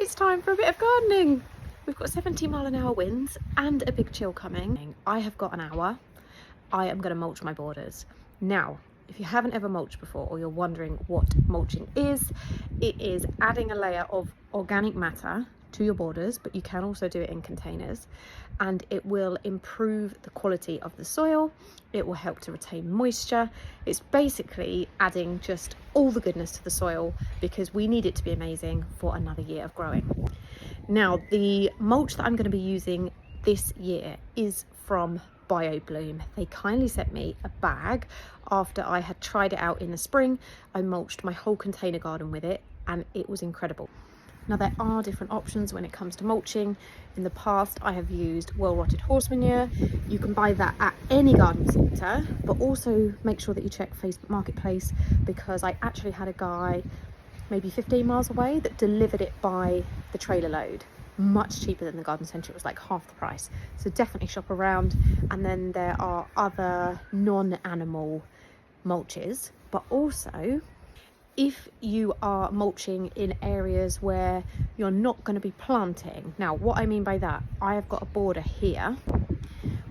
It's time for a bit of gardening. We've got 70-mile-an-hour winds and a big chill coming. I have got an hour. I am going to mulch my borders. Now, if you haven't ever mulched before, or you're wondering what mulching is, it is adding a layer of organic matter to your borders, but you can also do it in containers, and it will improve the quality of the soil. It will help to retain moisture. It's basically adding just all the goodness to the soil because we need it to be amazing for another year of growing. Now, the mulch that I'm going to be using this year is from Bloom. They kindly sent me a bag after I had tried it out in the spring. I mulched my whole container garden with it and it was incredible. Now, there are different options when it comes to mulching. In the past, I have used well-rotted horse manure. You can buy that at any garden centre, but also make sure that you check Facebook Marketplace, because I actually had a guy maybe 15 miles away that delivered it by the trailer load. Much cheaper than the garden centre. It was like half the price. So definitely shop around. And then there are other non-animal mulches, but also if you are mulching in areas where you're not going to be planting. Now, what I mean by that, I have got a border here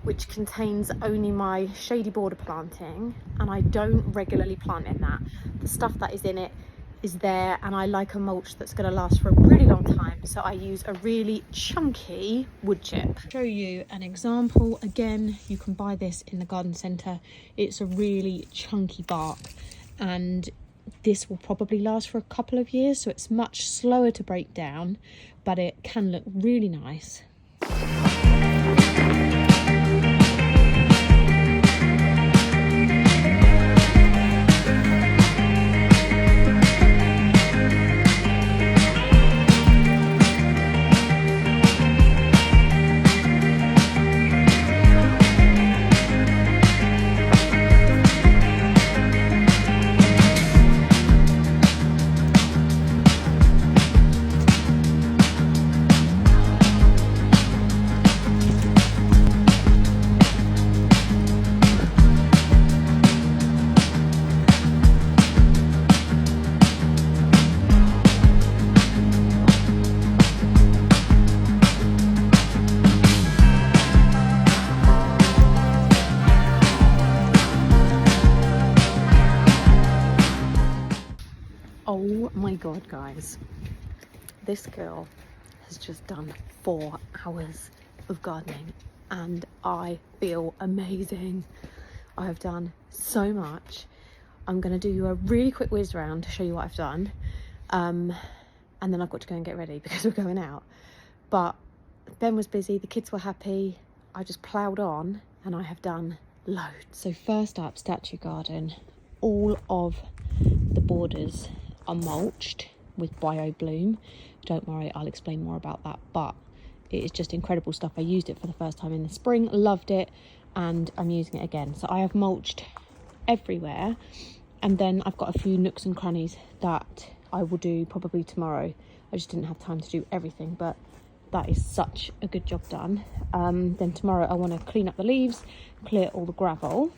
which contains only my shady border planting, and I don't regularly plant in that. The stuff that is in it is there, and I like a mulch that's going to last for a really long time, so I use a really chunky wood chip. Show you an example. Again, you can buy this in the garden centre. It's a really chunky bark, and this will probably last for a couple of years, so it's much slower to break down, but it can look really nice. Oh my god, guys, this girl has just done 4 hours of gardening and I feel amazing. I have done so much. I'm going to do you a really quick whiz round to show you what I've done, and then I've got to go and get ready because we're going out. But Ben was busy, the kids were happy, I just ploughed on and I have done loads. So first up, statue garden. All of the borders are mulched with Bloom. Don't worry, I'll explain more about that, but it is just incredible stuff. I used it for the first time in the spring, loved it, and I'm using it again. So I have mulched everywhere, and then I've got a few nooks and crannies that I will do probably tomorrow. I just didn't have time to do everything, but that is such a good job done. Then tomorrow I want to clean up the leaves, clear all the gravel,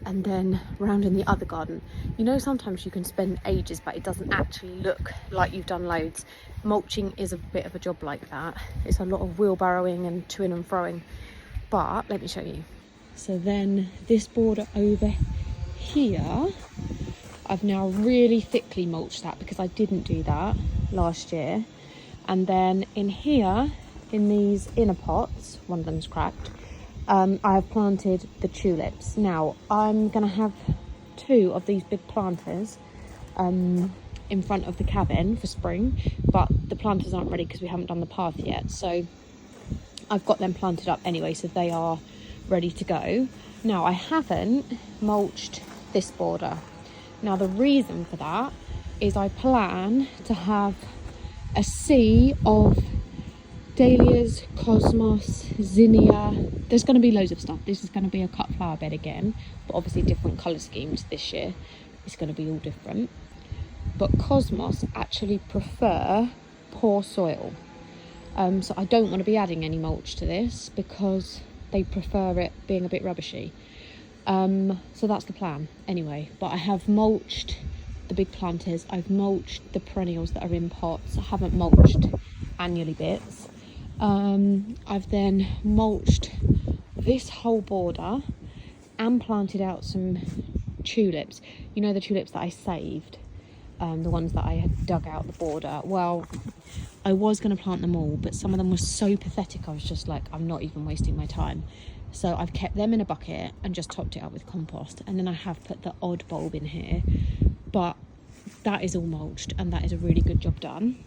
and then round in the other garden. You know, sometimes you can spend ages but it doesn't actually look like you've done loads. Mulching is a bit of a job like that. It's a lot of wheelbarrowing and to-ing and froing, but let me show you. So then this border over here, I've now really thickly mulched that because I didn't do that last year. And then in here, in these inner pots, one of them's cracked, I have planted the tulips. Now, I'm going to have 2 of these big planters in front of the cabin for spring, but the planters aren't ready because we haven't done the path yet. So I've got them planted up anyway, so they are ready to go. Now, I haven't mulched this border. Now, the reason for that is I plan to have a sea of dahlias, cosmos, zinnia. There's going to be loads of stuff. This is going to be a cut flower bed again, but obviously different colour schemes this year. It's going to be all different. But cosmos actually prefer poor soil. So I don't want to be adding any mulch to this because they prefer it being a bit rubbishy. So that's the plan anyway. But I have mulched the big planters. I've mulched the perennials that are in pots. I haven't mulched annually bits. I've then mulched this whole border and planted out some tulips. You know, the tulips that I saved, the ones that I had dug out the border. Well, I was going to plant them all, but some of them were so pathetic I was just like, I'm not even wasting my time. So I've kept them in a bucket and just topped it up with compost, and then I have put the odd bulb in here, but that is all mulched and that is a really good job done.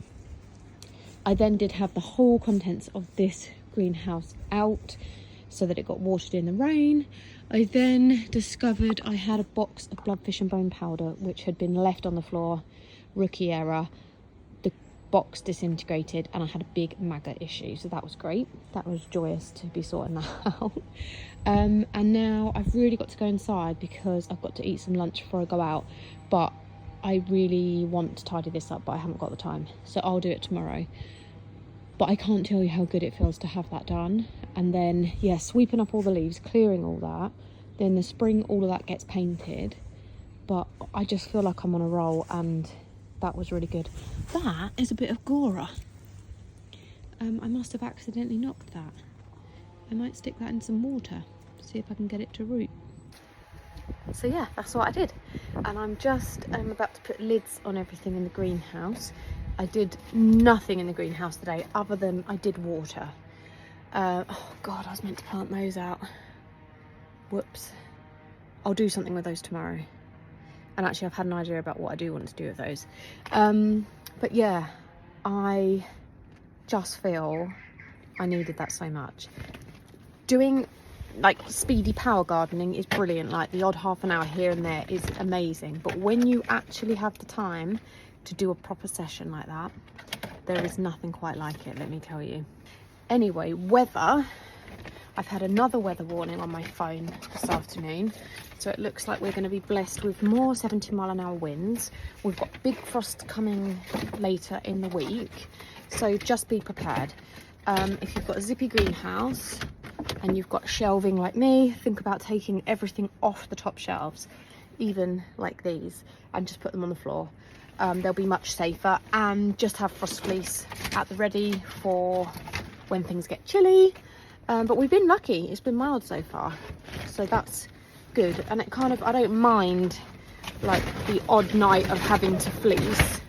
I then did have the whole contents of this greenhouse out so that it got watered in the rain. I then discovered I had a box of bloodfish and bone powder which had been left on the floor, rookie error. The box disintegrated and I had a big maggot issue, so that was great. That was joyous to be sorting that out. And now I've really got to go inside because I've got to eat some lunch before I go out, but I really want to tidy this up, but I haven't got the time, so I'll do it tomorrow. But I can't tell you how good it feels to have that done. And then, yeah, sweeping up all the leaves, clearing all that. Then the spring, all of that gets painted. But I just feel like I'm on a roll, and that was really good. That is a bit of Gora. I must have accidentally knocked that. I might stick that in some water, see if I can get it to root. So yeah, that's what I did. And I'm just about to put lids on everything in the greenhouse. I did nothing in the greenhouse today other than I did water. Oh God, I was meant to plant those out. Whoops. I'll do something with those tomorrow. And actually I've had an idea about what I do want to do with those. But yeah, I just feel I needed that so much. Doing like speedy power gardening is brilliant, like the odd half an hour here and there is amazing, but when you actually have the time to do a proper session like that, there is nothing quite like it, let me tell you. Anyway, weather, I've had another weather warning on my phone this afternoon, so it looks like we're going to be blessed with more 70-mile-an-hour winds. We've got big frost coming later in the week, so just be prepared. If you've got a zippy greenhouse and you've got shelving like me, think about taking everything off the top shelves, even like these, and just put them on the floor. They'll be much safer, and just have frost fleece at the ready for when things get chilly. But we've been lucky, it's been mild so far, so that's good. And it kind of, I don't mind like the odd night of having to fleece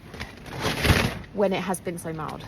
when it has been so mild.